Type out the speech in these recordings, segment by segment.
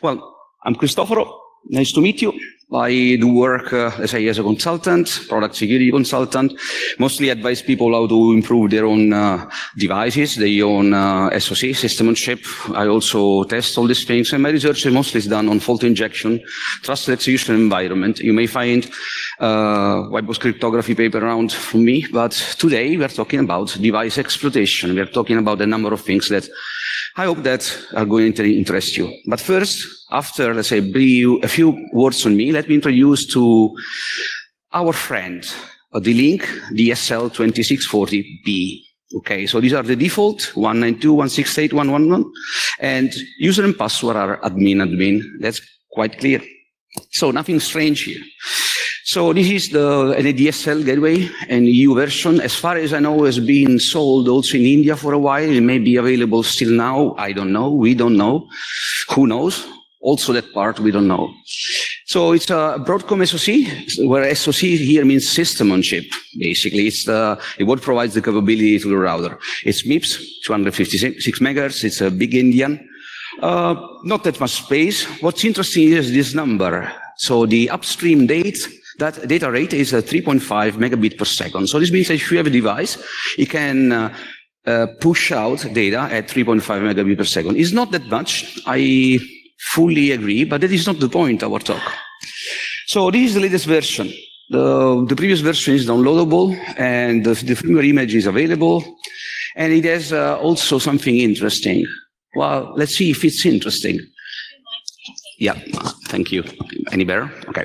Well, I'm Cristofaro. Nice to meet you. I do work, let's say, as a consultant, product security consultant, mostly advise people how to improve their own devices, their own SoC, system on chip. I also test all these things, and my research mostly is done on fault injection, trusted execution environment. You may find white box cryptography paper around from me, but today we are talking about device exploitation. We are talking about a number of things that I hope that are going to interest you. But first, after, let's say, a few words on me, let me introduce to our friend, the link DSL2640B. Okay, so these are the default 192.168.1.1.1, and user and password are admin. That's quite clear. So nothing strange here. So this is the DSL gateway, an EU version. As far as I know, has been sold also in India for a while. It may be available still now. I don't know. We don't know. Who knows? Also that part we don't know. So it's a Broadcom SoC, where SoC here means system on chip. Basically, it's what provides the capability to the router. It's MIPS, 256 megahertz. It's a big Indian. Not that much space. What's interesting is this number. So the upstream that data rate is 3.5 megabit per second. So this means that if you have a device, it can push out data at 3.5 megabit per second. It's not that much. I fully agree, but that is not the point of our talk. So this is the latest version. The previous version is downloadable, and the firmware image is available, and it has also something interesting. Well, let's see if it's interesting. Yeah, thank you. Any better? Okay.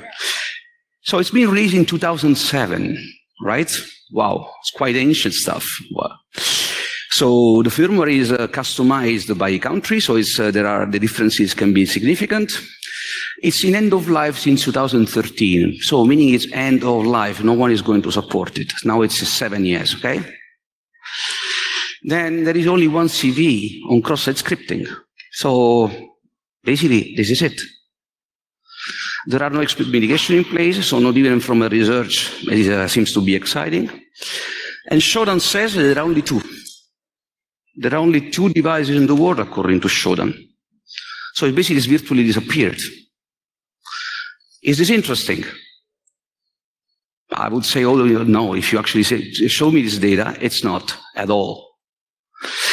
So it's been released in 2007, right? Wow, it's quite ancient stuff. Wow. So the firmware is customized by country, so the differences can be significant. It's in end of life since 2013, so meaning it's end of life. No one is going to support it. Now it's 7 years, okay? Then there is only one CV on cross-site scripting. So basically, this is it. There are no explicit mitigation in place, so not even from a research, it seems to be exciting. And Shodan says that there are only two. There are only 2 devices in the world, according to Shodan. So it basically has virtually disappeared. Is this interesting? I would say, no, if you actually show me this data, it's not at all.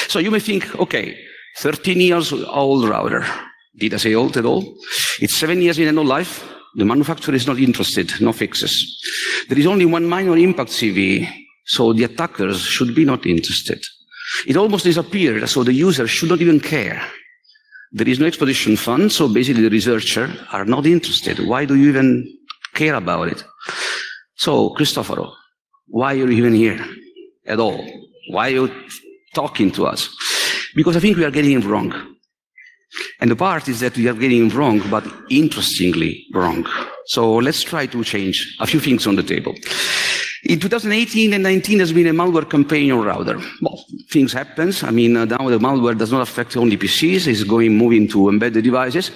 So you may think, okay, 13 years old router. Did I say old at all? It's 7 years in end of life. The manufacturer is not interested, no fixes. There is only one minor impact CV, so the attackers should be not interested. It almost disappeared, so the user should not even care. There is no exploitation fund, so basically the researchers are not interested. Why do you even care about it? So, Cristofaro, why are you even here at all? Why are you talking to us? Because I think we are getting it wrong. And the part is that we are getting it wrong, but interestingly wrong. So let's try to change a few things on the table. In 2018 and 19, there's been a malware campaign on router. Well, things happen. I mean, now the malware does not affect only PCs. It's moving to embedded devices.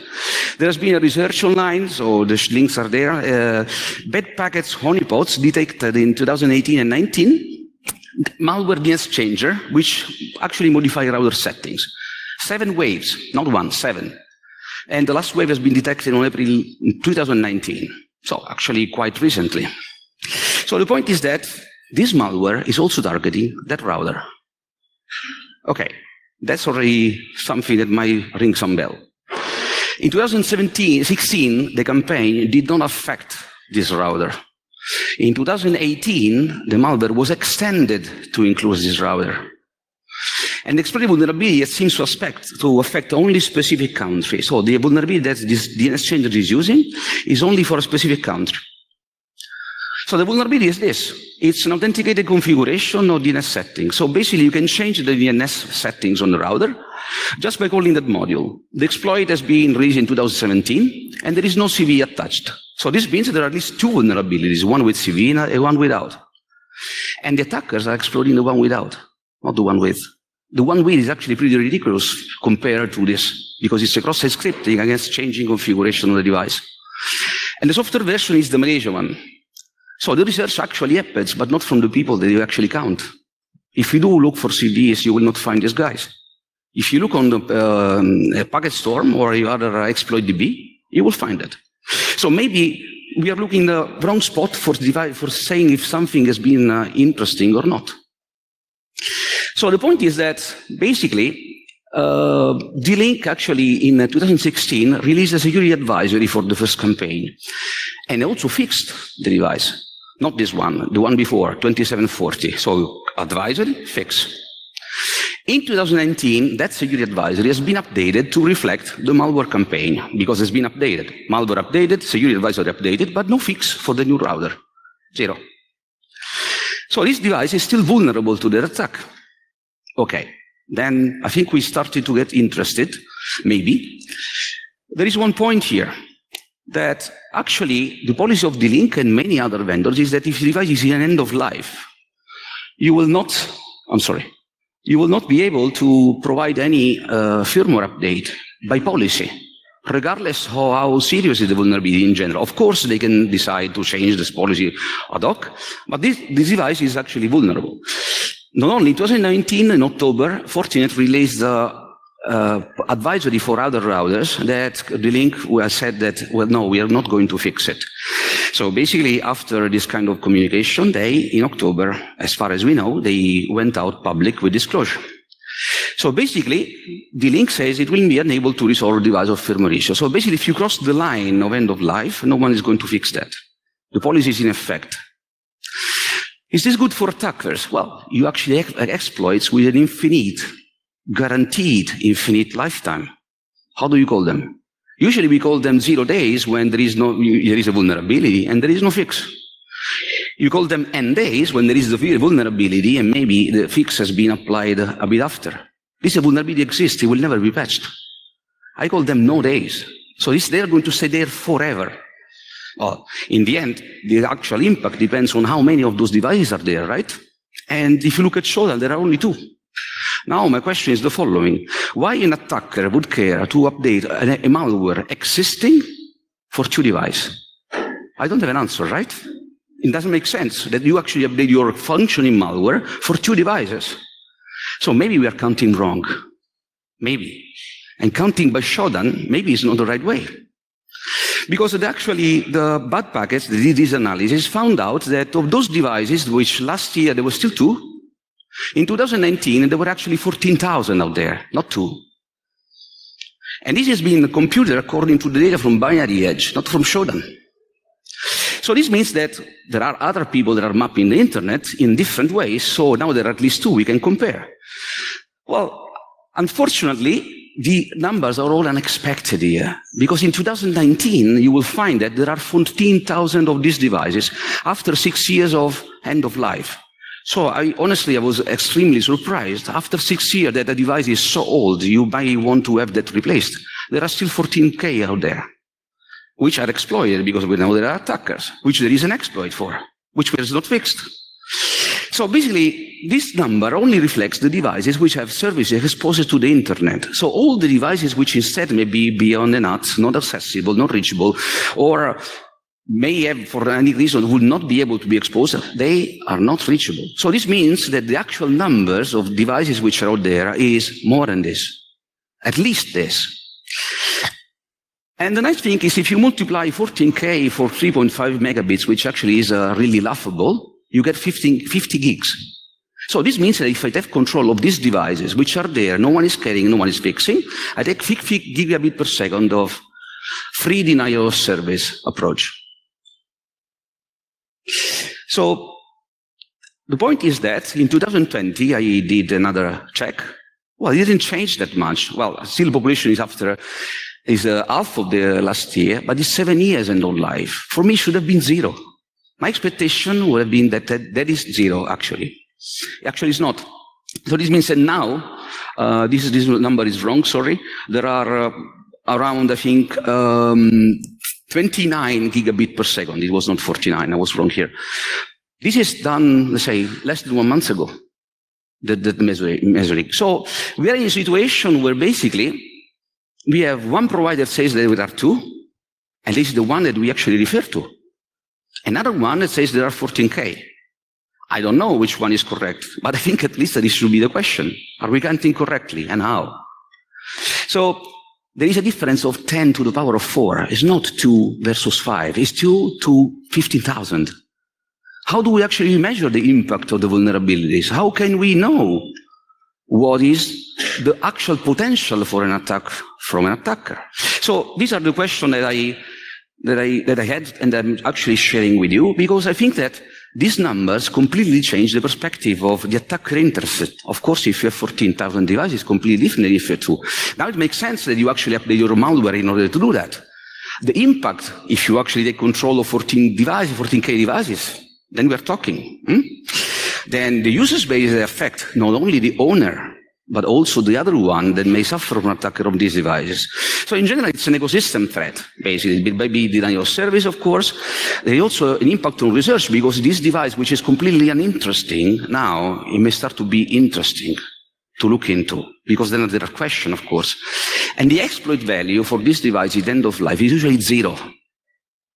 There's been a research online, so the links are there. Bad packets honeypots detected in 2018 and 19. Malware DNS changer, which actually modify router settings. 7 waves, not 1, 7. And the last wave has been detected on April 2019. So actually quite recently. So the point is that this malware is also targeting that router. Okay, that's already something that might ring some bell. In 2016, the campaign did not affect this router. In 2018, the malware was extended to include this router. And the exploited vulnerability seems to affect only specific countries. So the vulnerability that this DNS changer is using is only for a specific country. So the vulnerability is this. It's an authenticated configuration of DNS settings. So basically, you can change the DNS settings on the router just by calling that module. The exploit has been released in 2017, and there is no CV attached. So this means that there are at least 2 vulnerabilities, one with CV and one without. And the attackers are exploiting the one without, not the one with. The one with is actually pretty ridiculous compared to this, because it's a cross-site scripting against changing configuration of the device. And the software version is the Malaysia one. So the research actually happens, but not from the people that you actually count. If you do look for CVs, you will not find these guys. If you look on the packet storm or other exploit DB, you will find it. So maybe we are looking in the wrong spot for saying if something has been interesting or not. So the point is that basically, D-Link actually in 2016 released a security advisory for the first campaign, and also fixed the device. Not this one, the one before, 2740. So advisory, fix. In 2019, that security advisory has been updated to reflect the malware campaign, because it's been updated. Malware updated, security advisory updated, but no fix for the new router. Zero. So this device is still vulnerable to the attack. Okay. Then I think we started to get interested, maybe. There is one point here, that actually the policy of D-Link and many other vendors is that if the device is in end of life, you will not be able to provide any firmware update by policy, regardless of how serious is the vulnerability in general. Of course, they can decide to change this policy ad hoc, but this device is actually vulnerable. Not only in 2019, in October, Fortinet released the advisory for other routers that D-Link said that, well, no, we are not going to fix it. So basically, after this kind of communication, in October, as far as we know, they went out public with disclosure. So basically, D-Link says it will be unable to resolve device or firmware issue. So basically, if you cross the line of end of life, no one is going to fix that. The policy is in effect. Is this good for attackers? Well, you actually have exploits with an infinite, guaranteed infinite lifetime. How do you call them? Usually we call them 0 days when there is a vulnerability and there is no fix. You call them N days when there is the vulnerability and maybe the fix has been applied a bit after. This vulnerability exists, it will never be patched. I call them no days. So they're going to stay there forever. Well, in the end, the actual impact depends on how many of those devices are there, right? And if you look at Shodan, there are only 2. Now, my question is the following. Why an attacker would care to update a malware existing for 2 devices? I don't have an answer, right? It doesn't make sense that you actually update your functioning malware for 2 devices. So maybe we are counting wrong. Maybe. And counting by Shodan maybe is not the right way. Because the bad packets that did this analysis found out that of those devices, which last year there were still 2, in 2019 there were actually 14,000 out there, not 2. And this has been computed according to the data from Binary Edge, not from Shodan. So this means that there are other people that are mapping the internet in different ways, so now there are at least 2 we can compare. Well, unfortunately, the numbers are all unexpected here, because in 2019, you will find that there are 14,000 of these devices after 6 years of end of life. So honestly, I was extremely surprised. After 6 years that a device is so old, you might want to have that replaced. There are still 14K out there, which are exploited because we know there are attackers, which there is an exploit for, which was not fixed. So basically, this number only reflects the devices which have services exposed to the internet. So all the devices which instead may be beyond the NAT, not accessible, not reachable, or may have, for any reason, would not be able to be exposed, they are not reachable. So this means that the actual numbers of devices which are out there is more than this, at least this. And the nice thing is if you multiply 14K for 3.5 megabits, which actually is really laughable, you get 50 gigs. So this means that if I have control of these devices, which are there, no one is carrying, no one is fixing, I take 50 gigabit per second of free denial of service approach. So the point is that in 2020, I did another check. Well, it didn't change that much. Well, still population is half of the last year, but it's 7 years end of life. For me, it should have been 0. My expectation would have been that that is 0, actually. Actually, it's not. So this means that now, this number is wrong, sorry. There are around, I think, 29 gigabit per second. It was not 49, I was wrong here. This is done, let's say, less than 1 month ago, the measuring. So we are in a situation where basically we have one provider says that there are 2, and this is the one that we actually refer to. Another one that says there are 14K. I don't know which one is correct, but I think at least this should be the question. Are we counting correctly, and how? So there is a difference of 10 to the power of 4. It's not 2 versus 5. It's 2 to 15,000. How do we actually measure the impact of the vulnerabilities? How can we know what is the actual potential for an attack from an attacker? So these are the questions that I had, and I'm actually sharing with you, because I think that these numbers completely change the perspective of the attacker intercept. Of course, if you have 14,000 devices, completely different if you have 2. Now it makes sense that you actually update your malware in order to do that. The impact, if you actually take control of 14 devices, 14K devices, then we're talking. Then the user base affect not only the owner, but also the other one that may suffer from an attacker on these devices. So in general, it's an ecosystem threat, basically. It may be denial of service, of course. There is also an impact on research, because this device, which is completely uninteresting, now it may start to be interesting to look into, because then there are questions, of course. And the exploit value for this device at the end of life is usually 0.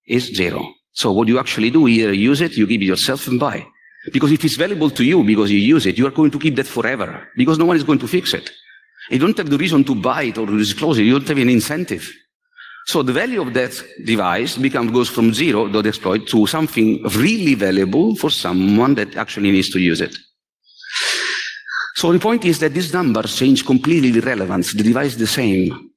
It's 0. So what you actually do, either use it, you keep it yourself and buy. Because if it's valuable to you because you use it, you are going to keep that forever, because no one is going to fix it. You don't have the reason to buy it or to disclose it. You don't have an incentive. So the value of that device goes from 0, the exploit, to something really valuable for someone that actually needs to use it. So the point is that these numbers change completely the relevance. The device is the same,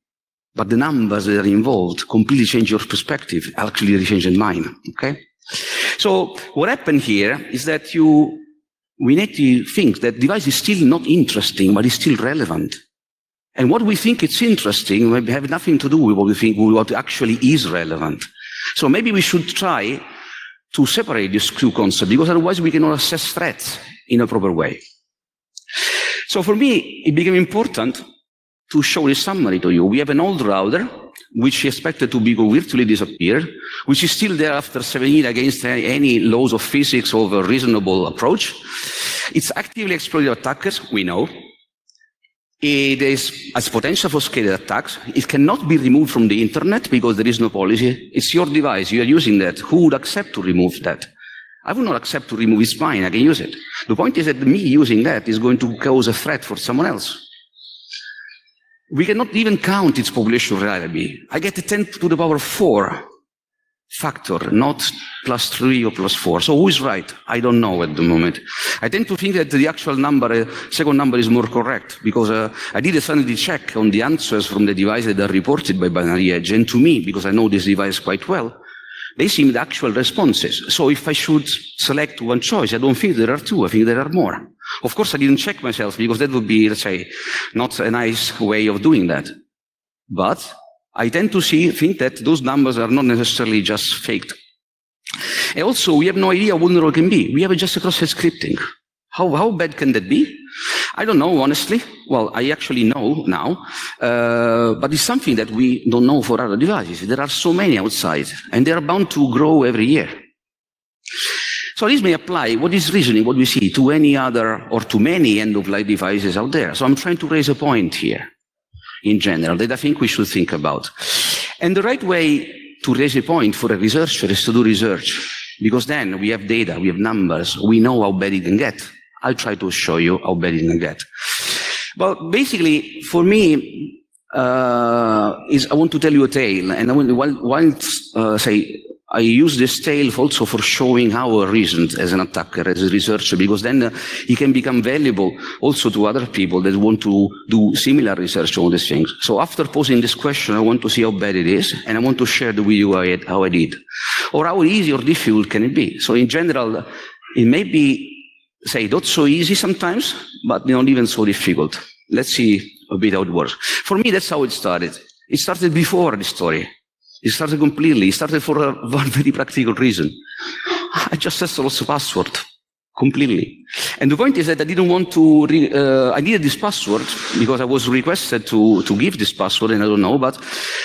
but the numbers that are involved completely change your perspective, actually changing mine. Okay? So what happened here is that we need to think that device is still not interesting, but it's still relevant. And what we think it's interesting may have nothing to do with what we think what actually is relevant. So maybe we should try to separate these two concepts, because otherwise we cannot assess threats in a proper way. So for me, it became important to show this summary to you. We have an old router, which is expected to be virtually disappear, which is still there after 7 years against any laws of physics of a reasonable approach. It's actively exploited by attackers, we know. It has potential for scaled attacks. It cannot be removed from the internet because there is no policy. It's your device, you are using that. Who would accept to remove that? I would not accept to remove it. Mine, I can use it. The point is that me using that is going to cause a threat for someone else. We cannot even count its population reliably. I get a 10 to the power 4 factor, not +3 or +4. So who is right? I don't know at the moment. I tend to think that the actual number, second number, is more correct, because I did a sanity check on the answers from the devices that are reported by Binary Edge, and to me, because I know this device quite well, they seem the actual responses. So if I should select one choice, I don't think there are 2, I think there are more. Of course, I didn't check myself, because that would be, let's say, not a nice way of doing that. But I tend to think that those numbers are not necessarily just faked. And also, we have no idea what vulnerable can be. We have just a cross-site scripting. How bad can that be? I don't know, honestly. Well, I actually know now, but it's something that we don't know for other devices. There are so many outside, and they are bound to grow every year. So this may apply, what is reasoning, what we see, to any other or to many end-of-life devices out there. So I'm trying to raise a point here, in general, that I think we should think about. And the right way to raise a point for a researcher is to do research, because then we have data, we have numbers, we know how bad it can get. I'll try to show you how bad it can get. Well, basically, for me, I want to tell you a tale, and I use this tale also for showing how I reasoned as an attacker, as a researcher, because then it can become valuable also to other people that want to do similar research on these things. So after posing this question, I want to see how bad it is, and I want to share with you how I did, or how easy or difficult can it be. So in general, it may be, say, not so easy sometimes, but not even so difficult. Let's see a bit how it works. For me, that's how it started. It started before the story. It started completely. It started for one very practical reason. I just set a lost password. Completely. And the point is that I didn't want to, I needed this password because I was requested to give this password, and I don't know, but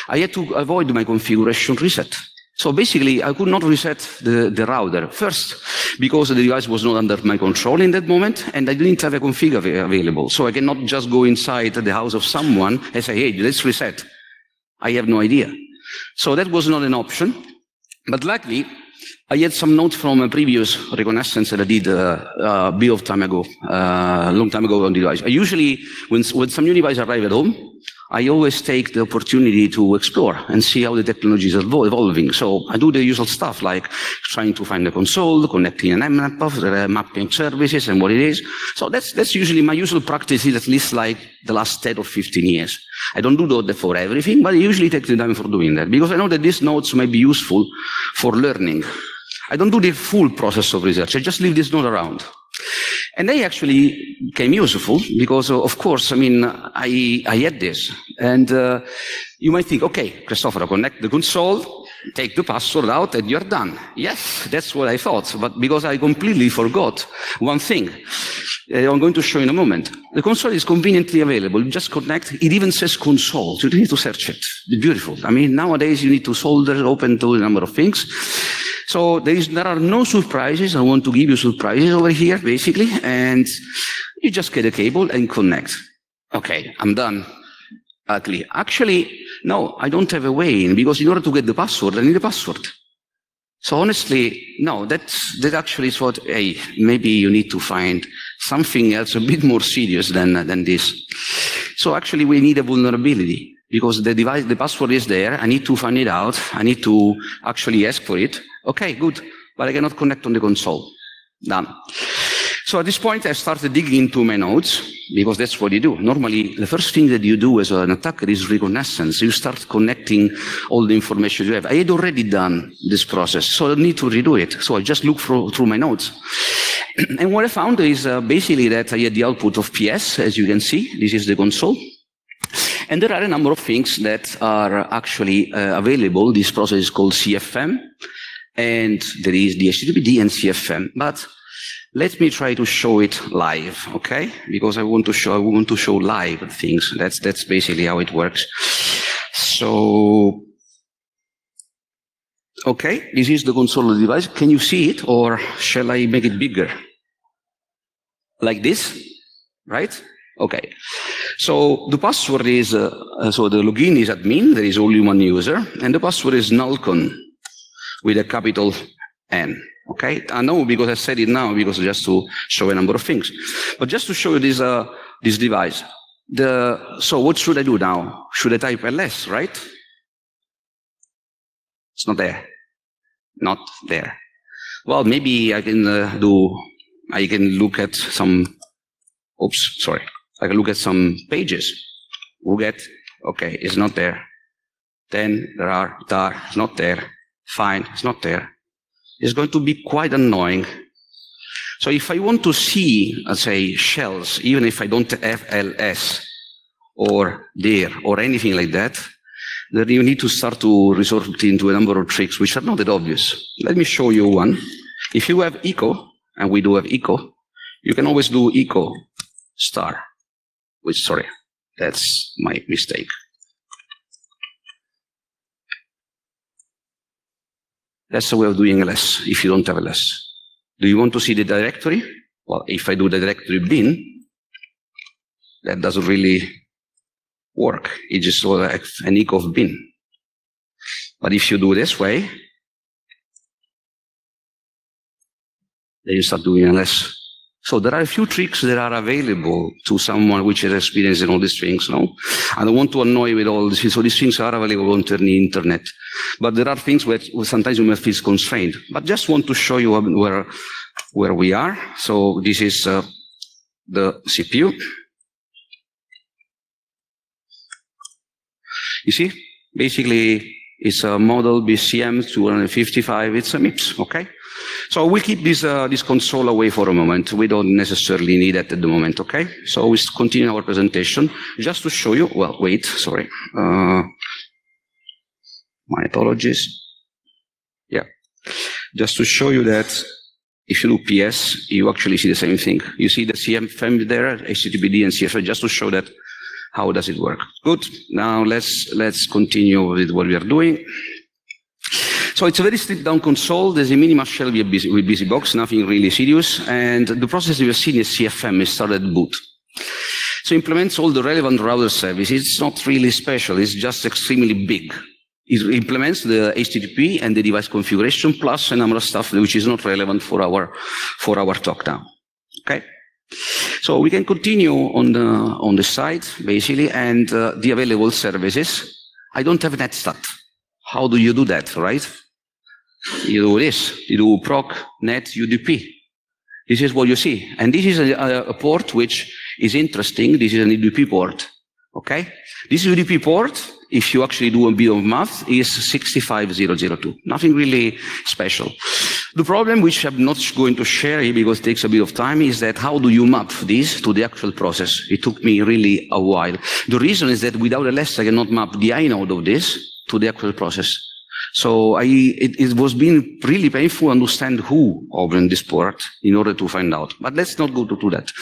I had to avoid my configuration reset. So basically, I could not reset the router. First, because the device was not under my control in that moment, and I didn't have a config available. So I cannot just go inside the house of someone and say, hey, let's reset. I have no idea. So that was not an option. But luckily, I had some notes from a previous reconnaissance that I did a bit of time ago, a long time ago on the device. I usually, when some new device arrive at home, I always take the opportunity to explore and see how the technology is evolving. So I do the usual stuff like trying to find the console, connecting an map, mapping services and what it is. So that's usually my usual practice, is at least like the last 10 or 15 years. I don't do that for everything, but I usually take the time for doing that because I know that these notes might be useful for learning. I don't do the full process of research. I just leave this note around. And they actually became useful because, of course, I mean, I had this. And you might think, okay, Cristofaro, connect the console, take the password out, and you're done. Yes, that's what I thought. But because I completely forgot one thing, I'm going to show you in a moment. The console is conveniently available. You just connect. It even says console. You don't need to search it. It's beautiful. I mean, nowadays you need to solder, open to a number of things. So there are no surprises. I want to give you surprises over here, basically. And you just get a cable and connect. Okay, I'm done. Ugly. Actually, no, I don't have a way in, because in order to get the password, I need a password. So honestly, no, that actually is what, hey, maybe you need to find something else a bit more serious than this. So actually we need a vulnerability, because the device, the password is there. I need to find it out. I need to actually ask for it. Okay, good, but I cannot connect on the console. Done. So at this point, I started digging into my nodes, because that's what you do. Normally, the first thing that you do as an attacker is reconnaissance. You start connecting all the information you have. I had already done this process, so I don't need to redo it. So I just look through my nodes. And what I found is basically that I had the output of PS, as you can see. This is the console. And there are a number of things that are actually available. This process is called CFM. And there is the HTTPD and CFM. But let me try to show it live, okay? Because I want to show live things. That's basically how it works. So, okay, this is the console of the device. Can you see it, or shall I make it bigger? Like this, right? Okay. So the password is, so the login is admin. There is only one user, and the password is nullcon with a capital N. Okay, I know because I said it now, because just to show a number of things. But just to show you this device. So what should I do now? Should I type ls, right? It's not there. Not there. Well, maybe I can I can look at some, oops, sorry. I can look at some pages. Okay, it's not there. Then there are, it's not there. Fine, it's not there. It's going to be quite annoying. So if I want to see, let's say, shells, even if I don't have ls or dir or anything like that, then you need to start to resort into a number of tricks which are not that obvious. Let me show you one. If you have echo, and we do have echo, you can always do echo star, which, sorry, that's my mistake. That's the way of doing ls, if you don't have ls. Do you want to see the directory? Well, if I do the directory bin, that doesn't really work. It's just like an echo of bin. But if you do this way, then you start doing ls. So there are a few tricks that are available to someone which is experienced in all these things. No, I don't want to annoy with all this. So these things are available on the internet. But there are things where sometimes you may feel constrained. But just want to show you where we are. So this is the CPU. You see, basically it's a model BCM 255. It's a MIPS. Okay. So we'll keep this console away for a moment. We don't necessarily need it at the moment, okay? So we continue our presentation just to show you, well, wait, sorry. My apologies. Yeah. Just to show you that if you do PS, you actually see the same thing. You see the CFM there, HTTPD and CFM, just to show that how does it work. Good. Now let's continue with what we are doing. So it's a very stripped down console. There's a minimal shell with BusyBox, nothing really serious. And the process we have seen is CFM, it started boot. So it implements all the relevant router services. It's not really special. It's just extremely big. It implements the HTTP and the device configuration plus a number of stuff which is not relevant for our talk now. Okay. So we can continue on the site basically, and the available services. I don't have netstat. How do you do that, right? You do this. You do proc net UDP. This is what you see, and this is a port which is interesting. This is an UDP port. Okay, this UDP port, if you actually do a bit of math, is 65002. Nothing really special. The problem, which I'm not going to share here because it takes a bit of time, is that how do you map this to the actual process? It took me really a while. The reason is that without LS, I cannot map the inode of this to the actual process. So it was being really painful to understand who opened this port in order to find out. But let's not go to that.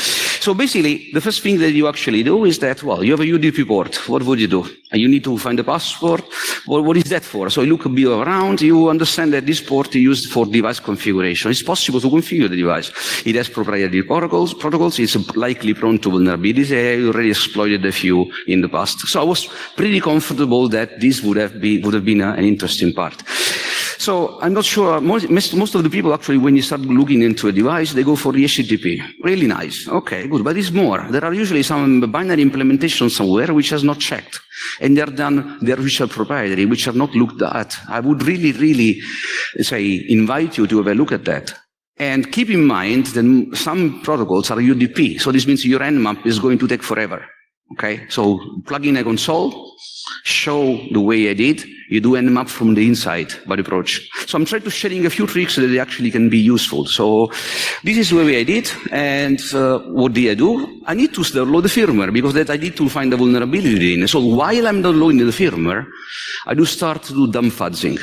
So basically, the first thing that you actually do is that, well, you have a UDP port. What would you do? And you need to find a password. Well, what is that for? So you look a bit around. You understand that this port is used for device configuration. It's possible to configure the device. It has proprietary protocols. It's likely prone to vulnerabilities. I already exploited a few in the past. So I was pretty comfortable that this would have been an interesting part. So I'm not sure, most of the people actually, when you start looking into a device, they go for the HTTP. Really nice. Okay, good. But it's more. There are usually some binary implementations somewhere which has not checked. And they're which are proprietary, which are not looked at. I would really say, invite you to have a look at that. And keep in mind that some protocols are UDP. So this means your nmap is going to take forever. Okay, so plug in a console, show the way I did, you do nmap from the inside by the approach. So I'm trying to sharing a few tricks that actually can be useful. So this is the way I did, and what did I do? I need to download the firmware, because that I need to find the vulnerability in. So while I'm downloading the firmware, I do start to do dump fuzzing.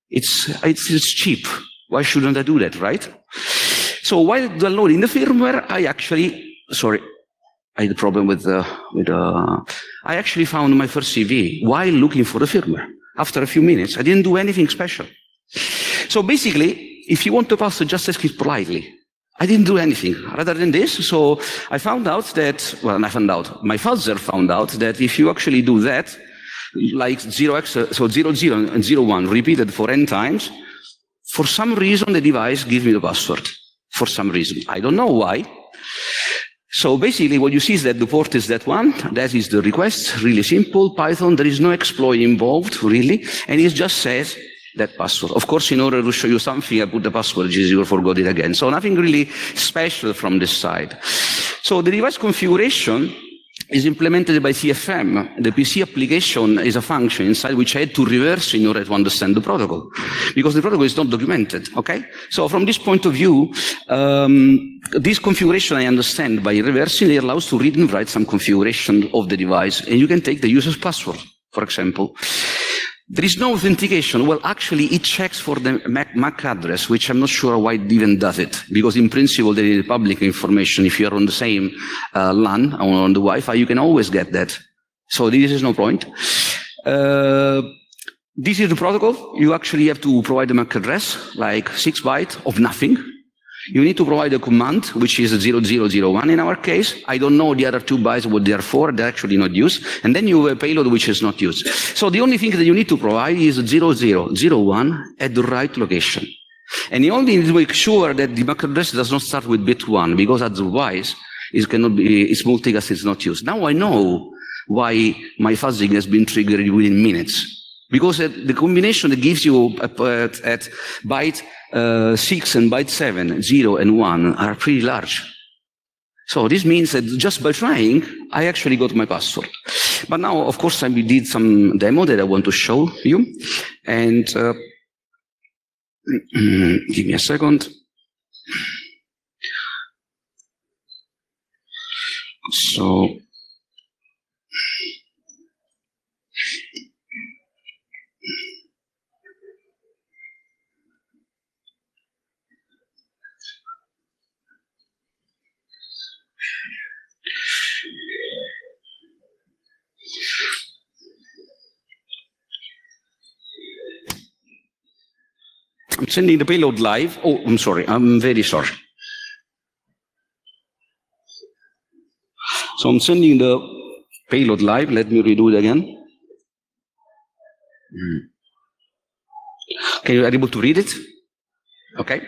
It's cheap. Why shouldn't I do that, right? So while downloading the firmware, I had a problem with I actually found my first CV while looking for the firmware. After a few minutes, I didn't do anything special. So basically, if you want to pass, just ask it politely. I didn't do anything rather than this. So I found out that, my fuzzer found out that if you actually do that, like 0x, so 0, 0 and 0, 1 repeated for n times, for some reason the device gives me the password. For some reason. I don't know why. So basically what you see is that the port is that one, that is the request, really simple, Python, there is no exploit involved, really, and it just says that password. Of course, in order to show you something, I put the password, you forgot it again. So nothing really special from this side. So the device configuration is implemented by CFM. The PC application is a function inside which I had to reverse in order to understand the protocol, because the protocol is not documented, okay? So from this point of view, this configuration I understand by reversing, it allows to read and write some configuration of the device, and you can take the user's password, for example. There is no authentication. Well, actually, it checks for the MAC address, which I'm not sure why it even does it, because in principle, there is public information. If you're on the same LAN or on the Wi-Fi, you can always get that. So this is no point. This is the protocol. You actually have to provide a MAC address, like 6 bytes of nothing. You need to provide a command, which is 0001 in our case. I don't know the other 2 bytes, what they are for. They're actually not used. And then you have a payload which is not used. So the only thing that you need to provide is 0001 at the right location. And you only need to make sure that the MAC address does not start with bit 1, because otherwise its multicast is not used. Now I know why my fuzzing has been triggered within minutes. Because the combination that gives you at byte 6 and byte 7, 0 and 1 are pretty large. So this means that just by trying, I actually got my password. But now, of course, I did some demo that I want to show you. And give me a second. So I'm sending the payload live. Oh, I'm sorry. I'm very sorry. So I'm sending the payload live. Let me redo it again. Are you able to read it? Okay.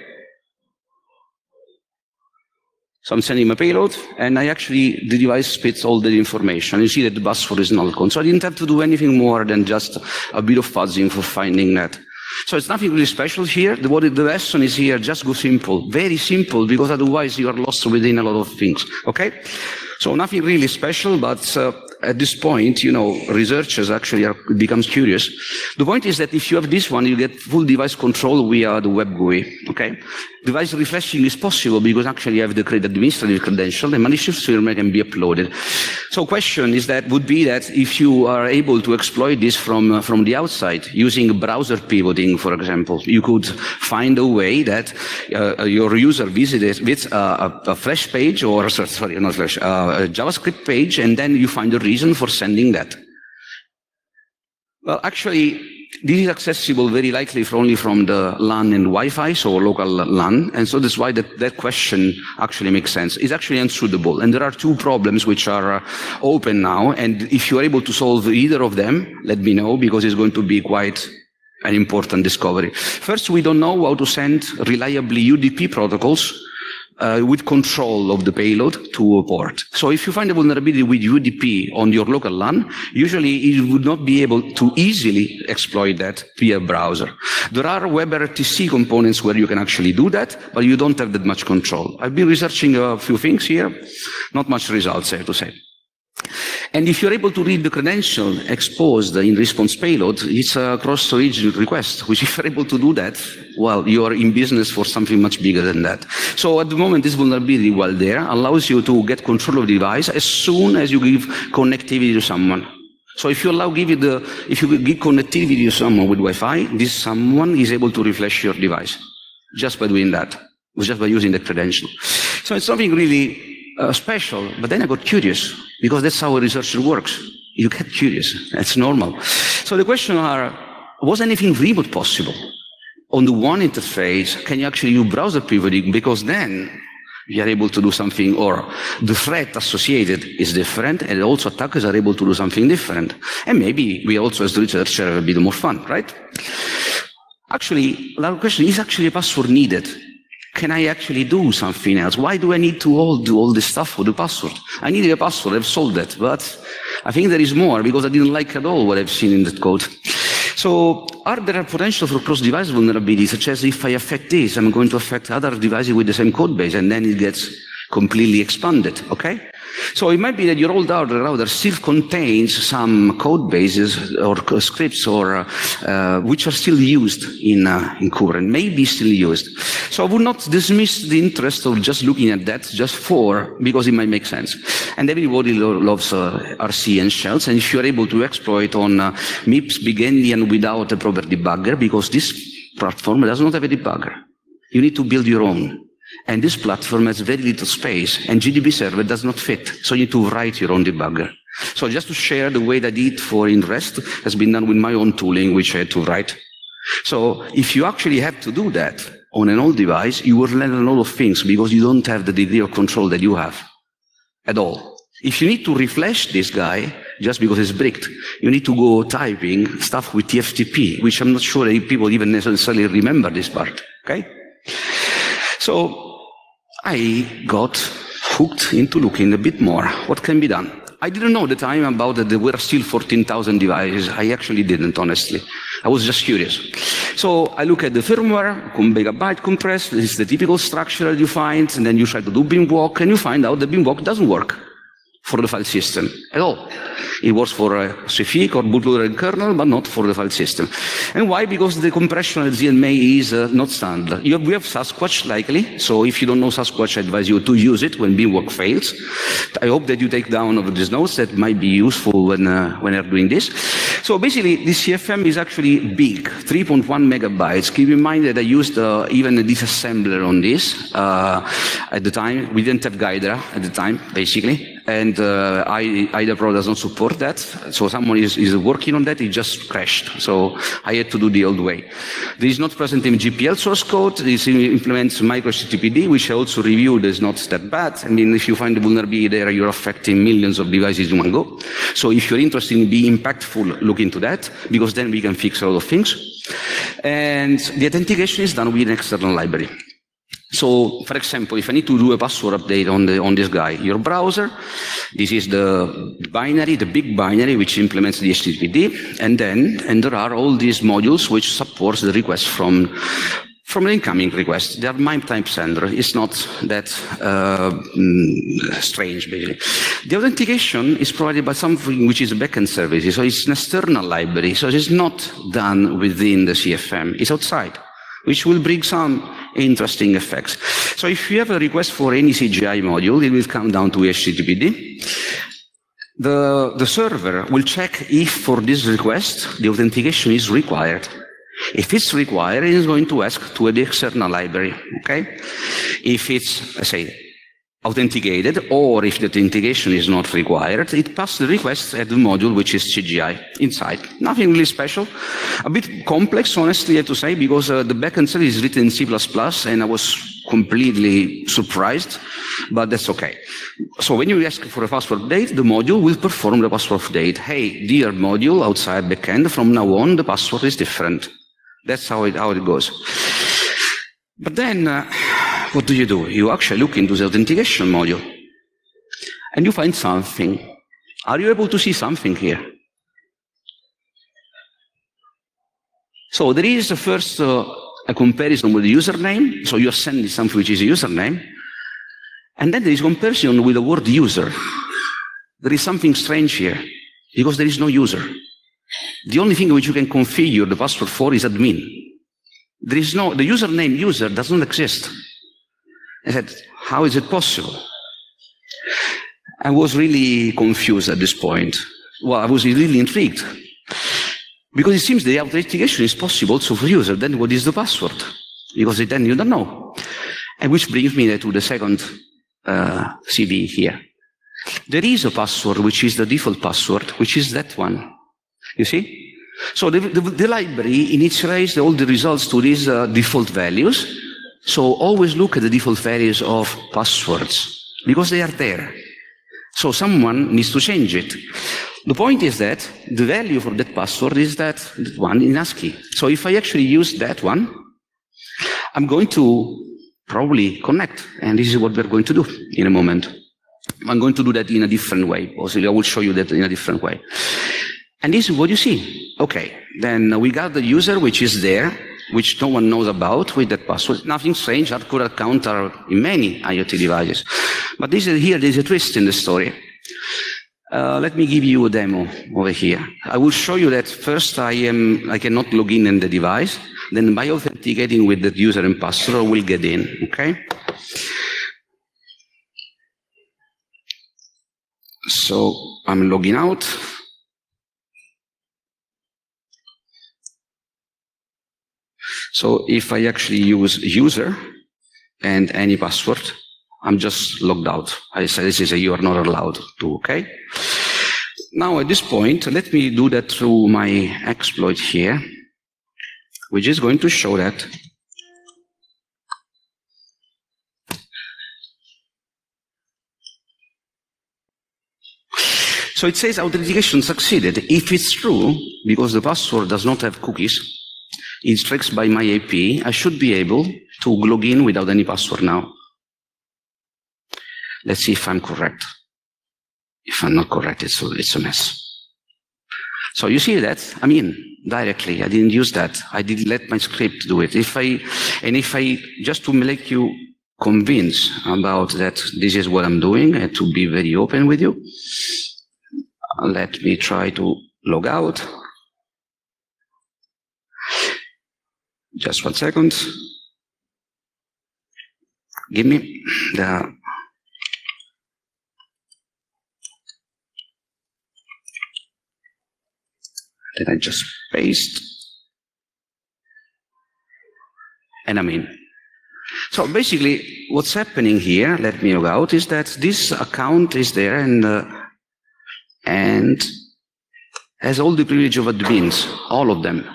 So I'm sending my payload, and the device spits all the information. You see that the bus is null count. So I didn't have to do anything more than just a bit of fuzzing for finding that. So it's nothing really special here. The lesson is here, just go simple. Very simple, because otherwise you are lost within a lot of things. Okay? So nothing really special, but at this point, researchers actually becomes curious. The point is that if you have this one, you get full device control via the web GUI. Okay? Device refreshing is possible because actually you have the administrative credential, and malicious firmware can be uploaded. So question would be that if you are able to exploit this from the outside, using browser pivoting, for example, you could find a way that your user visits a Flash page, or sorry, not Flash, a JavaScript page, and then you find a reason for sending that. Well, actually, this is accessible very likely only from the LAN and Wi-Fi, so local LAN, and so that's why that question actually makes sense. It's actually unsuitable, and there are two problems which are open now, and if you're able to solve either of them, let me know, because it's going to be quite an important discovery. First, we don't know how to send reliably UDP protocols with control of the payload to a port. So if you find a vulnerability with UDP on your local LAN, usually you would not be able to easily exploit that via browser. There are WebRTC components where you can actually do that, but you don't have that much control. I've been researching a few things here, not much results, I have to say. And if you're able to read the credential exposed in response payload, it's a cross-origin request, which if you're able to do that, well, you're in business for something much bigger than that. So at the moment, this vulnerability, while there, allows you to get control of the device as soon as you give connectivity to someone. So if you if you give connectivity to someone with Wi-Fi, this someone is able to refresh your device just by doing that, just by using the credential. So it's something really special, but then I got curious, because that's how a researcher works. You get curious. That's normal. So the question are, was anything remote possible? On the one interface, can you actually use browser pivoting? Because then you are able to do something, or the threat associated is different, and also attackers are able to do something different. And maybe we also, as the researcher, have a bit more fun, right? Actually, the question is actually a password needed? Can I actually do something else? Why do I need to do all this stuff for the password? I needed a password, I've solved that, but I think there is more, because I didn't like at all what I've seen in that code. So are there potential for cross-device vulnerabilities, such as if I affect this, I'm going to affect other devices with the same code base, and then it gets completely expanded, okay? So it might be that your old router still contains some code bases or scripts or which are still used in current, maybe still used. So I would not dismiss the interest of just looking at that because it might make sense. And everybody loves RC and shells, and if you're able to exploit on MIPS big endian without a proper debugger, because this platform does not have a debugger. You need to build your own. And this platform has very little space, and GDB server does not fit, so you need to write your own debugger. So just to share, the way that I did for in REST has been done with my own tooling, which I had to write. So if you actually have to do that on an old device, you will learn a lot of things, because you don't have the degree of control that you have at all. If you need to refresh this guy, just because it's bricked, you need to go typing stuff with TFTP, which I'm not sure that people even necessarily remember this part, okay? So I got hooked into looking a bit more. What can be done? I didn't know at the time about that there were still 14,000 devices. I actually didn't, honestly. I was just curious. So I look at the firmware, megabyte compressed. This is the typical structure that you find, and then you try to do binwalk, and you find out that binwalk doesn't work for the file system at all. It works for CFIC or bootloader and kernel, but not for the file system. And why? Because the compression of ZMA is not standard. We have Sasquatch, likely, so if you don't know Sasquatch, I advise you to use it when binwalk fails. I hope that you take down of these notes. That might be useful when you're doing this. So basically, this CFM is actually big, 3.1 megabytes. Keep in mind that I used even a disassembler on this at the time. We didn't have Guidra at the time, basically. And IDA Pro does not support that, so someone is working on that. It just crashed, so I had to do the old way. This is not present in GPL source code. This implements micro-HTTPD, which I also reviewed, is not that bad. I mean, if you find the vulnerability there, you're affecting millions of devices in one go. So if you're interested in being impactful, look into that, because then we can fix a lot of things. And the authentication is done with an external library. So, for example, if I need to do a password update on this guy, your browser, this is the binary, the big binary, which implements the HTTPD, and there are all these modules which supports the request from an incoming request. They are MIME type sender. It's not that strange, basically. The authentication is provided by something which is a backend service, so it's an external library, so it's not done within the CFM, it's outside, which will bring some interesting effects. So if you have a request for any CGI module, it will come down to HTTPD. The server will check if for this request the authentication is required. If it's required, it is going to ask to the external library, okay? If it's, let's say, authenticated, or if the authentication is not required, it passes the request at the module which is CGI inside. Nothing really special. A bit complex, honestly, I have to say, because the backend service is written in C++, and I was completely surprised, but that's okay. So when you ask for a password update, the module will perform the password update. Hey, dear module outside backend, from now on, the password is different. That's how it goes. But then, what do? You actually look into the authentication module, and you find something. Are you able to see something here? So there is first a comparison with the username. So you're sending something which is a username, and then there is comparison with the word user. There is something strange here, because there is no user. The only thing which you can configure the password for is admin. There is no, the username user does not exist. I said, how is it possible? I was really confused at this point. Well, I was really intrigued. Because it seems the authentication is possible also for user. Then what is the password? Because then you don't know. And which brings me to the second CV here. There is a password which is the default password, which is that one. You see? So the library initializes all the results to these default values. So always look at the default values of passwords, because they are there. So someone needs to change it. The point is that the value for that password is that one in ASCII. So if I actually use that one, I'm going to probably connect. And this is what we're going to do in a moment. I'm going to do that in a different way. Also, I will show you that in a different way. And this is what you see. Okay, then we got the user which is there, which no one knows about with that password. Nothing strange, hardcore accounts are in many IoT devices. But this is here, there's a twist in the story. Let me give you a demo over here. I will show you that first I cannot log in the device. Then by authenticating with the user and password, I will get in, okay? So I'm logging out. So if I actually use user and any password, I'm just logged out. I say this is a you are not allowed to, okay? Now at this point, let me do that through my exploit here, which is going to show that so it says authentication succeeded. If it's true, because the password does not have cookies, it's tracked by my IP, I should be able to log in without any password now. Let's see if I'm correct. If I'm not correct, it's a mess. So you see that? I'm in directly. I didn't use that. I didn't let my script do it. If I just to make you convinced about that this is what I'm doing and to be very open with you, let me try to log out. Just 1 second. Give me the then I just paste and I'm in. So basically what's happening here, let me log out, is that this account is there and has all the privilege of admins, all of them.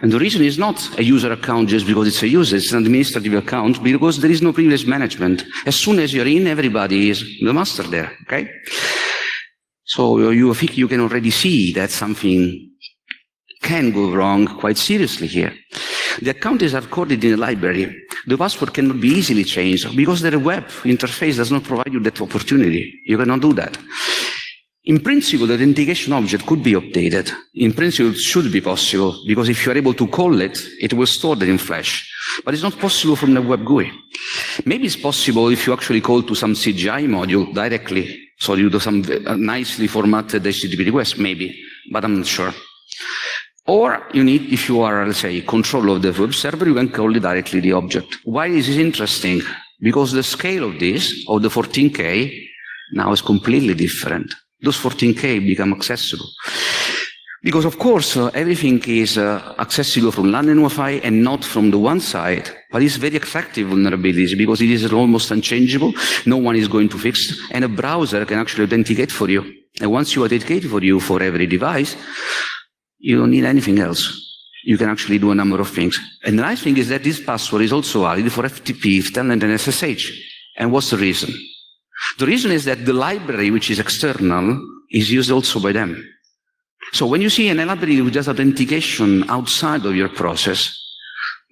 And the reason is not a user account just because it's a user, it's an administrative account because there is no privilege management. As soon as you're in, everybody is the master there, okay? So you think you can already see that something can go wrong quite seriously here. The account is recorded in a library. The password cannot be easily changed because the web interface does not provide you that opportunity. You cannot do that. In principle, the authentication object could be updated. In principle, it should be possible, because if you are able to call it, it will store that in Flash. But it's not possible from the web GUI. Maybe it's possible if you actually call to some CGI module directly, so you do some nicely formatted HTTP request, maybe, but I'm not sure. Or you need, if you are, let's say, control of the web server, you can call it directly the object. Why is this interesting? Because the scale of this, of the 14K, now is completely different. Those 14K become accessible. Because, of course, everything is accessible from LAN and Wi-Fi and not from the one side, but it's very attractive vulnerabilities because it is almost unchangeable. No one is going to fix, and a browser can actually authenticate for you. And once you authenticate for you for every device, you don't need anything else. You can actually do a number of things. And the nice thing is that this password is also valid for FTP, Telnet, and SSH. And what's the reason? The reason is that the library, which is external, is used also by them. So when you see an library with just authentication outside of your process,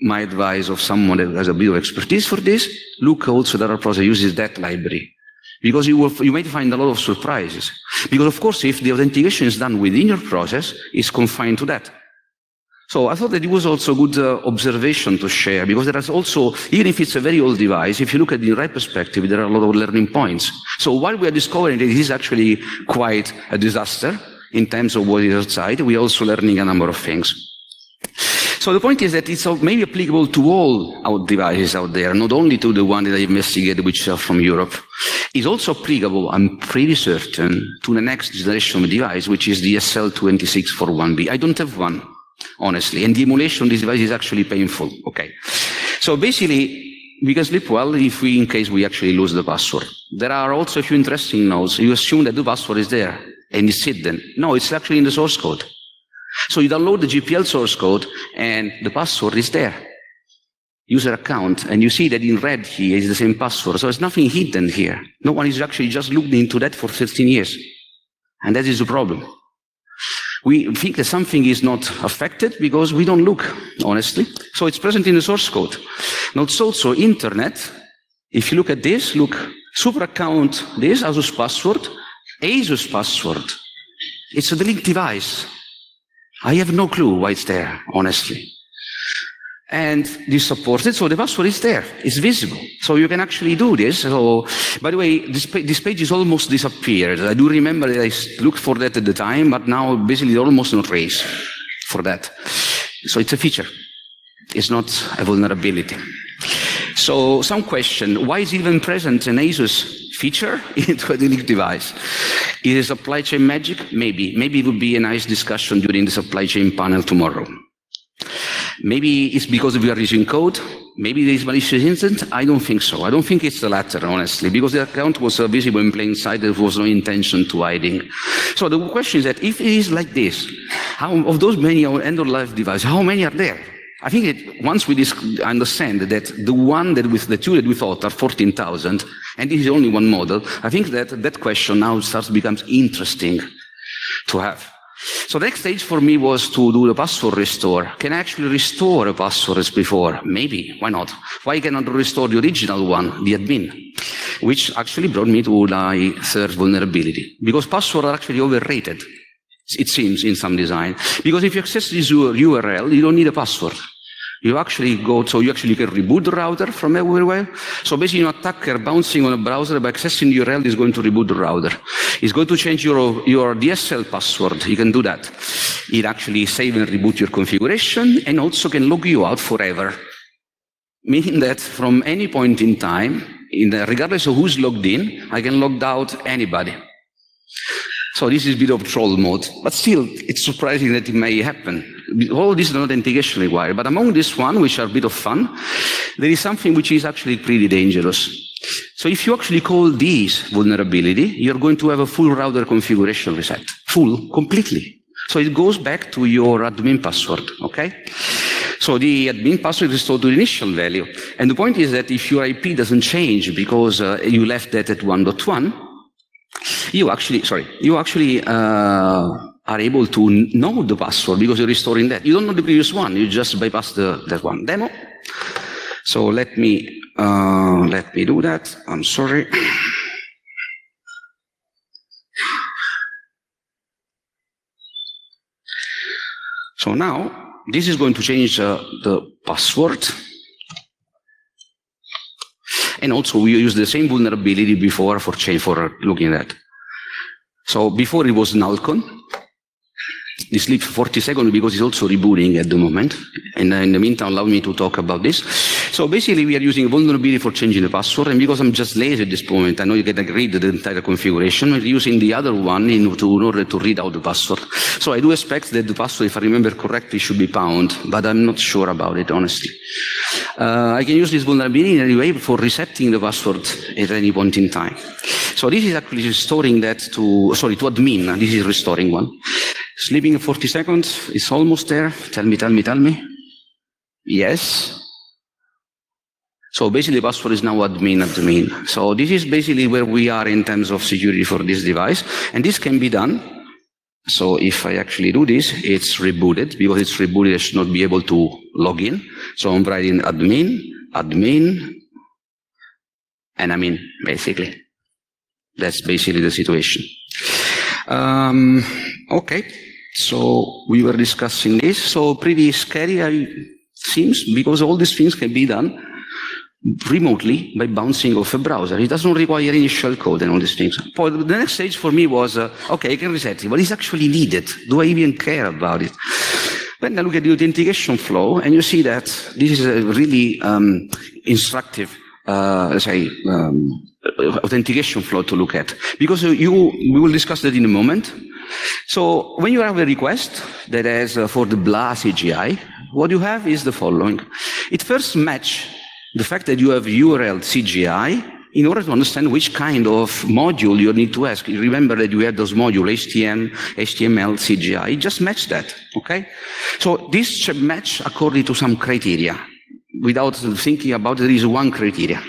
my advice of someone that has a bit of expertise for this, look also that our process uses that library. Because you might find a lot of surprises. Because of course, if the authentication is done within your process, it's confined to that. So I thought that it was also a good observation to share, because there is also, even if it's a very old device, if you look at the right perspective, there are a lot of learning points. So while we are discovering that it is actually quite a disaster in terms of what is outside, we are also learning a number of things. So the point is that it's maybe applicable to all our devices out there, not only to the one that I investigated, which are from Europe. It's also applicable, I'm pretty certain, to the next generation of device, which is the SL2641B. I don't have one, honestly, and the emulation of this device is actually painful. Okay, so basically, we can sleep well if we, in case we actually lose the password. There are also a few interesting notes. You assume that the password is there and it's hidden. No, it's actually in the source code. So you download the GPL source code and the password is there. User account, and you see that in red here is the same password. So there's nothing hidden here. No one is actually just looking into that for 13 years. And that is the problem. We think that something is not affected because we don't look, honestly. So it's present in the source code. Now it's also internet. If you look at this, look, super account, this, ASUS password, ASUS password. It's a linked device. I have no clue why it's there, honestly. And this supports it, so the password is there. It's visible. So you can actually do this. So, by the way, this page is almost disappeared. I do remember that I looked for that at the time, but now basically almost no trace for that. So it's a feature. It's not a vulnerability. So some question, why is even present an ASUS feature into a linked device? Is it supply chain magic? Maybe. Maybe it would be a nice discussion during the supply chain panel tomorrow. Maybe it's because we are using code. Maybe there is malicious intent. I don't think so. I don't think it's the latter, honestly, because the account was visible in plain sight. There was no intention to hiding. So the question is that if it is like this, how of those many end-of-life devices, how many are there? I think that once we understand that the one that the two that we thought are 14,000, and this is only one model, I think that that question now becomes interesting to have. So the next stage for me was to do the password restore. Can I actually restore a password as before? Maybe. Why not? Why cannot I restore the original one, the admin? Which actually brought me to my third vulnerability. Because passwords are actually overrated, it seems, in some design. Because if you access this URL, you don't need a password. You actually so you actually can reboot the router from everywhere. So basically, an attacker bouncing on a browser by accessing the URL is going to reboot the router. It's going to change your DSL password. You can do that. It actually save and reboot your configuration and also can log you out forever. Meaning that from any point in time, regardless of who's logged in, I can log out anybody. So this is a bit of troll mode, but still, it's surprising that it may happen. All this is not authentication required, but among this one, which are a bit of fun, there is something which is actually pretty dangerous. So if you actually call this vulnerability, you're going to have a full router configuration reset. Full, completely. So it goes back to your admin password, okay? So the admin password is stored to the initial value. And the point is that if your IP doesn't change because you left that at 1.1, you actually are able to know the password because you're restoring that. You don't know the previous one, you just bypass that one. Demo. So let me do that. I'm sorry. So now this is going to change the password. And also we use the same vulnerability before for looking at that. So before it was nullcon. This sleep for 40 seconds because it's also rebooting at the moment. And in the meantime, allow me to talk about this. So basically, we are using vulnerability for changing the password. And because I'm just lazy at this moment, I know you can read the entire configuration. We're using the other one in order to read out the password. So I do expect that the password, if I remember correctly, should be pound, but I'm not sure about it, honestly. I can use this vulnerability in any way for resetting the password at any point in time. So this is actually restoring that to admin. This is restoring one. Sleeping 40 seconds, it's almost there. Tell me. Yes. So basically the password is now admin. So this is basically where we are in terms of security for this device. And this can be done. So if I actually do this, it's rebooted. Because it's rebooted, I should not be able to log in. So I'm writing admin, and I'm in, basically. That's basically the situation. Okay. So we were discussing this. So pretty scary, it seems, because all these things can be done remotely by bouncing off a browser. It doesn't require any shell code and all these things. The next stage for me was, okay, I can reset it, but it's actually needed. Do I even care about it? Then I look at the authentication flow, and you see that this is a really instructive, authentication flow to look at. Because we will discuss that in a moment. So when you have a request that is for the blah CGI, what you have is the following. It first matches the fact that you have URL CGI in order to understand which kind of module you need to ask. You remember that you had those modules, HTML, CGI. It just match that, okay? So this should match according to some criteria. Without thinking about it, there is one criteria.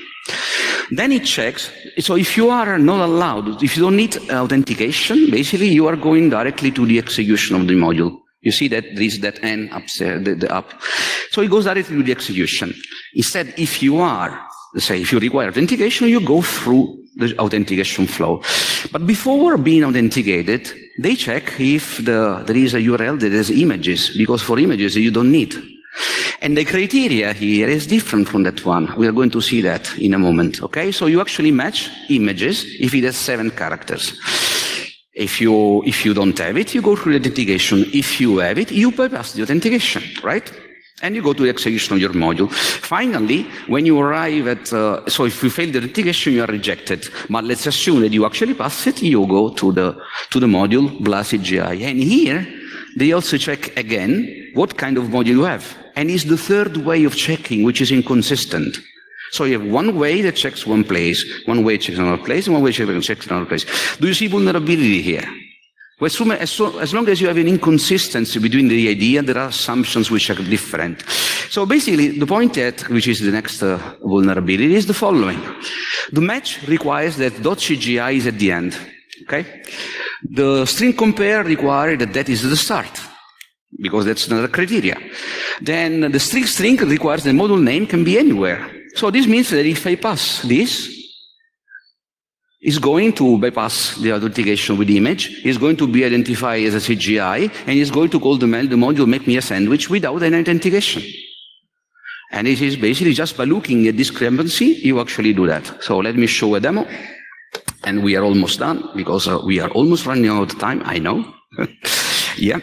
Then it checks, so if you are not allowed, if you don't need authentication, basically you are going directly to the execution of the module. You see that there is that N upstairs, the up. So it goes directly to the execution. Instead, if you require authentication, you go through the authentication flow. But before being authenticated, they check if there is a URL that has images, because for images you don't need. And the criteria here is different from that one. We are going to see that in a moment, okay? So you actually match images if it has 7 characters. If you don't have it, you go through the authentication. If you have it, you bypass the authentication, right? And you go to the execution of your module. Finally, when you arrive at, so if you fail the authentication, you are rejected. But let's assume that you actually pass it, you go to the module, blah CGI. And here, they also check again what kind of module you have. And it's the third way of checking, which is inconsistent. So you have one way that checks one place, one way checks another place, and one way checks another place. Do you see vulnerability here? Well, as long as you have an inconsistency between the idea, there are assumptions which are different. So basically, the point which is the next vulnerability, is the following. The match requires that .cgi is at the end. Okay? The string compare requires that is the start, because that's another criteria. Then the string requires the module name can be anywhere. So this means that if I pass this, it's going to bypass the authentication with the image, it's going to be identified as a CGI, and it's going to call the module make me a sandwich without any authentication. And it is basically just by looking at discrepancy, you actually do that. So let me show a demo. And we are almost done, because we are almost running out of time, I know. Yeah.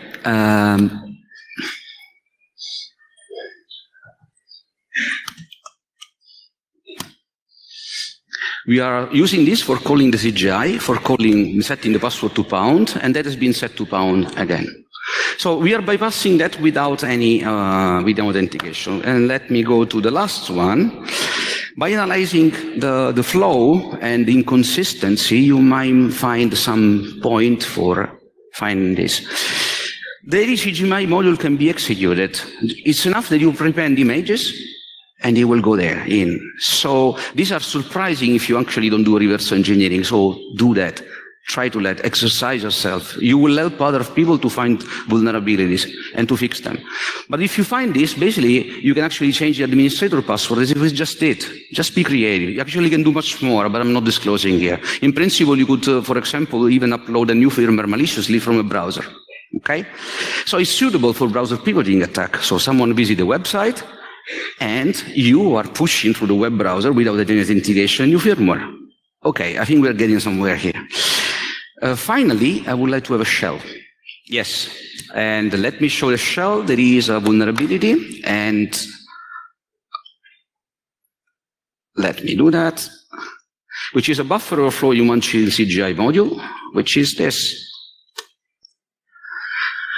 We are using this for calling the CGI, for setting the password to pound, and that has been set to pound again. So we are bypassing that without any authentication. And let me go to the last one. By analyzing the flow and the inconsistency, you might find some point for finding this. The CGI module can be executed. It's enough that you prepend images, and it will go there in. So these are surprising if you actually don't do reverse engineering, so do that. try to exercise yourself. You will help other people to find vulnerabilities and to fix them. But if you find this, basically, you can actually change the administrator password as if it's just it. Just be creative. You actually can do much more, but I'm not disclosing here. In principle, you could, for example, even upload a new firmware maliciously from a browser. Okay? So it's suitable for browser pivoting attack. So someone visits the website, and you are pushing through the web browser without any authentication new firmware. Okay, I think we're getting somewhere here. Finally, I would like to have a shell. Yes, and let me show the shell. There is a vulnerability, and let me do that, which is a buffer overflow human CGI module, which is this.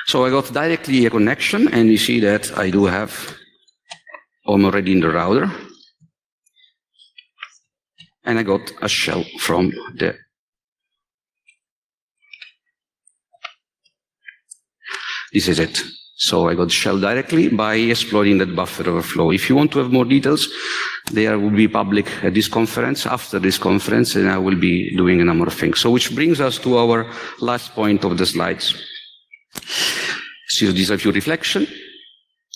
So I got directly a connection, and you see that I do have, I'm already in the router, and I got a shell from the This is it. So I got shell directly by exploiting that buffer overflow. If you want to have more details, there will be public at this conference, after this conference, and I will be doing a number of things. So which brings us to our last point of the slides. So this is a few reflections.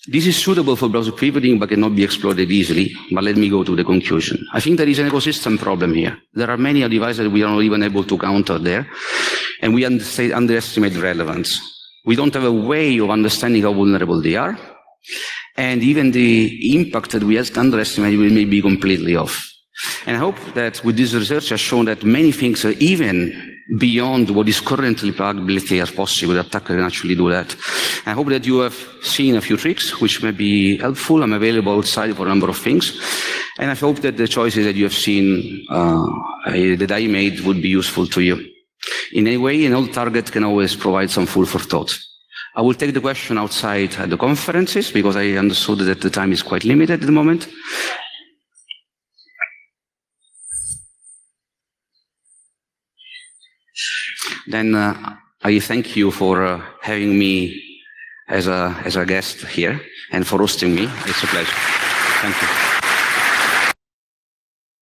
This is suitable for browser pivoting, but cannot be exploited easily. But let me go to the conclusion. I think there is an ecosystem problem here. There are many devices that we are not even able to counter there, and we underestimate relevance. We don't have a way of understanding how vulnerable they are, and even the impact that we underestimate may be completely off. And I hope that with this research has shown that many things are even beyond what is currently pluggability are possible. The attacker can actually do that. I hope that you have seen a few tricks which may be helpful. I'm available outside for a number of things. And I hope that the choices that you have seen that I made would be useful to you. In any way, an old target can always provide some food for thought. I will take the question outside at the conferences because I understood that the time is quite limited at the moment. Then I thank you for having me as a guest here and for hosting me. It's a pleasure. Thank you.